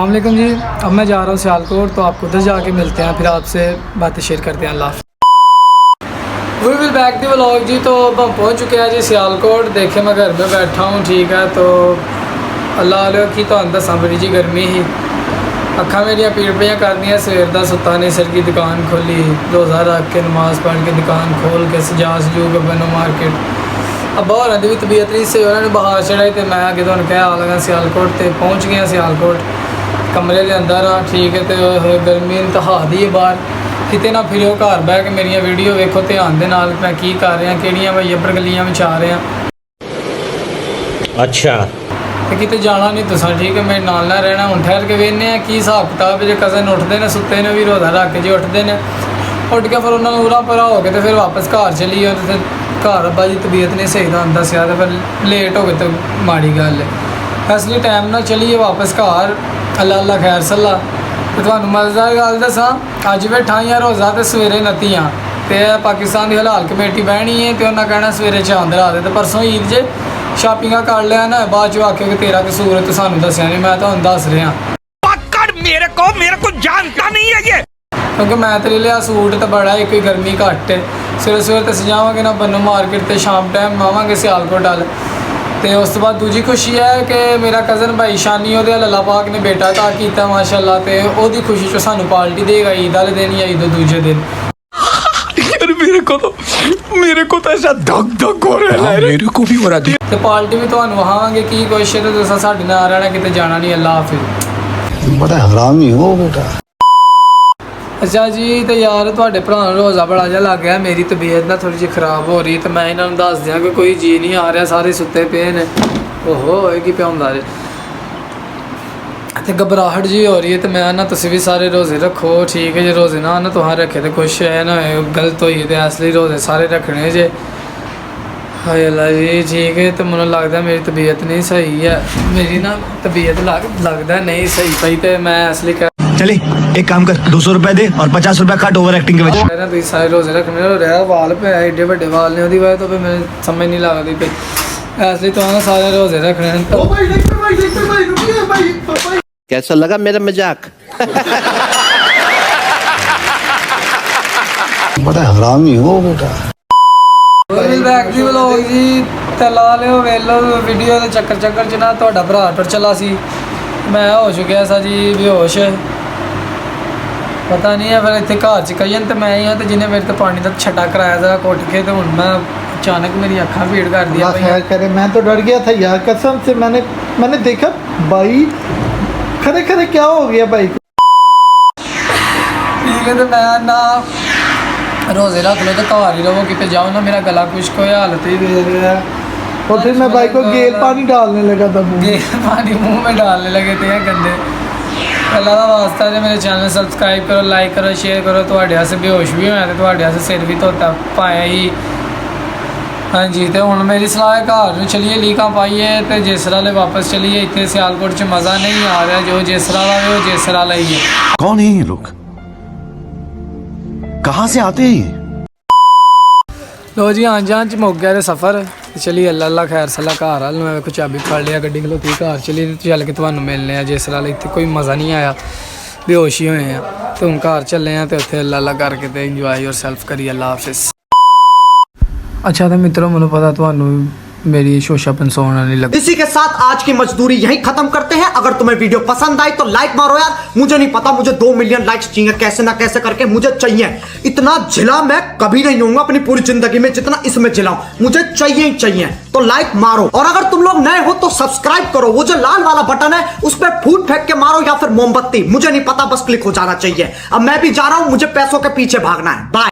अस्सलामुअलैकुम जी। अब मैं जा रहा हूँ सियालकोट, तो आपको उधर जाके मिलते हैं, फिर आपसे बातें शेयर करते हैं। अल्लाह we will back the vlog जी। तो अब हम पहुँच चुके हैं जी सियालकोट। देखे मैं घर में बैठा हूँ, ठीक है। तो अल्लाह की तो दसा बड़ी जी गर्मी ही, अखा मेरिया पीड़ पियाँ कर दी। सवेर का सुता नहीं, सर की दुकान खोली, रोज़ा रख के नमाज़ पढ़ के दुकान खोल के सजा सजू के बनो मार्केट। अब होर की भी तबीयत नहीं सही, उन्होंने बहार चढ़ाई तो मैं अगे तुहानूं कह आ लगा सियालकोट। तो पहुँच गया सियालकोट, कमरे के अंदर आ, ठीक है। तो गर्मी इंतहा दी है बाहर, किते ना फिर घर बह के मेरिया वीडियो वेखो ध्यान दे नाल, मैं की कर रहा, किहड़ियां भाई अबर गलियां विच आ रहे हैं। अच्छा तो किते जाना नहीं तुसां, ठीक है। मेरे नाल ना रहना। हुण ठहर के वेखने की हिसाब किताब। जो कज़न उठते हैं सुते ने भी रोज़ा रख के, जो उठते हैं उठ के फिर उन्होंने उरा परा हो के तो फिर वापस घर चली गए। तो घर अब्बा जी तबीयत नहीं सही था दसिया, तो फिर लेट हो गए तो माड़ी गल है। इसलिए टाइम ना चलीए वापस घर। अल्लाह अल्लाह खैर सल्ला। तो तुहानूं मज़ेदार गल दसां, अज बैठा ही रोज़ा तो सवेरे नत्तियां तो पाकिस्तान की हलाल कमेटी बहनी है, तो उन्हें कहना सवेरे चांद ला दे। तो परसों ईद जे शॉपिंग कर लिया ना, बाद चो आखे कि तेरा कसूर है, तो सानूं दसिया नहीं। मैं तुहानूं दस रहा मेरे को जानता नहीं है ये, क्योंकि मैं तो लिया सूट तो बड़ा ही, कोई गर्मी घट्ट है। सवेरे सवेरे तो सजावांगे ना बनो मार्केट, तो शाम टाइम आवांगे सियालकोट वाल। तो उस तो बाद दूजी खुशी है कि मेरा कज़न भाई शानी वो अल्लाह पाक ने बेटा ता किया माशाअल्लाह, तो वो खुशी चो सानू पार्टी देगा ईद वाले दिन या ईद दूजे दिन। मेरे को तो ऐसा धक धक हो रहा है, मेरे को भी हो रहा है। तो पार्टी भी तुहानूं वहावांगे की कोशिश है, तो तुसां साडे नाल रहना, किते जाना नहीं। अल्लाह हाफिज़। बड़ा हरामी हो बेटा। अच्छा जी, तो यार तुहाडे भरा नूं रोज़ा बड़ा जिहा लग गया। मेरी तबीयत ना थोड़ी जी खराब हो रही, तो मैं इन्होंने दस दियाँ कि कोई जी नहीं आ रहा, सारे सुते पे ने। ओहो की पिया होंदा जे, तो घबराहट जी हो रही है। तो मैं ना तुसीं भी सारे रोज़े रखो, ठीक है। जो रोज़े ना तुहां रखे तो कुछ है ना गलत होई, तो इसलिए रोज़े सारे रखने जे। हाय अल्लाह जी, ठीक है। तो मैनूं लगदा मेरी तबीयत नहीं सही है, मेरी ना तबीयत लगदा नहीं सही पई, तो मैं इसलिए चले एक काम कर, 200 रुपए दे और 50 रुपए काट ओवर एक्टिंग के वजह। ना तुसीं सारे रोज़े रखने रहा वाल पे एडे बड़े वाल ने, वजह तो फिर मैंने समझ नहीं लगती पई, इसलिए तो ना सारे रोज़े रखने। कैसा लगा मेरा मजाक? बड़ा हरामी हो बेटा। बैक दी व्लॉग जी। तो ला लियो वेलो वीडियो के चक्कर च ना तुहाडा भरा टुर चला सी, मैं हो चुकिया सा जी बेहोश। पता नहीं है फिर इतने घर च कई तो मैं ही हाँ, तो जिन्हें मेरे तो पानी का छटा कराया जरा कुट के, तो हूँ मैं अचानक मेरी अखा भीड़ कर दिया। खैर करे, मैं तो डर गया था यार कसम से। मैंने देखा भाई खरे खरे क्या हो गया भाई को। ठीक है, तो मैं ना रोज़े रख लो तो घर ही रहो, कितने जाओ ना, मेरा गला खुश्क हो हालत ही दे रहा है। और फिर मैं भाई को गेल पानी डालने लगा था, गेल पानी मुँह में डालने लगे थे गंदे। अल्लाह का वास्ता है मेरे चैनल सब्सक्राइब करो, लाइक करो, शेयर करो। तुहाडे आस्ते बेहोश भी होया, तो तुहाडे आस्ते सिर भी धोता पाया ही। हाँ जी, तो हुण मेरी सलाह है घर चलिए लीकां पाइए, तो जेसर वाले वापस चलिए। इतने सियालकोट च मज़ा नहीं आ रहा, जो जेसर वाला है वो जेसर वाला ही है। कौन है ये लोग, कहाँ से आते हैं ये? लो जी आन जान च मुक गया रे सफ़र। चलिए अल्लाह अल्लाह खैर सला घर हाल मैं कुछ चाबी फड़ लिया गड्डी खलोती, घर चलिए चल के तुहानूं मिलने आ। जिस वाले इत्थे कोई मज़ा नहीं आया, बेहोशी होए हैं, तो हम घर चले हैं, तो उत्थे अल्लाह अल्लाह करके तो इंजॉय योर सेल्फ करिए। अल्लाह हाफिज़। अच्छा तो मित्रों, मैनूं पता तुहानूं मेरी शोशापन सोना नहीं लगता। इसी के साथ आज की मजदूरी यहीं खत्म करते हैं। अगर तुम्हें वीडियो पसंद आई तो लाइक मारो यार। मुझे नहीं पता, मुझे 2 मिलियन लाइक्स चाहिए, कैसे ना कैसे करके मुझे चाहिए। इतना जिला मैं कभी नहीं होऊंगा अपनी पूरी जिंदगी में जितना इसमें जिलाऊं, मुझे चाहिए ही चाहिए। तो लाइक मारो, और अगर तुम लोग नए हो तो सब्सक्राइब करो। वो जो लाल वाला बटन है उस पर फूट फेंक के मारो या फिर मोमबत्ती, मुझे नहीं पता, बस क्लिक हो जाना चाहिए। अब मैं भी जा रहा हूं, मुझे पैसों के पीछे भागना है। बाय।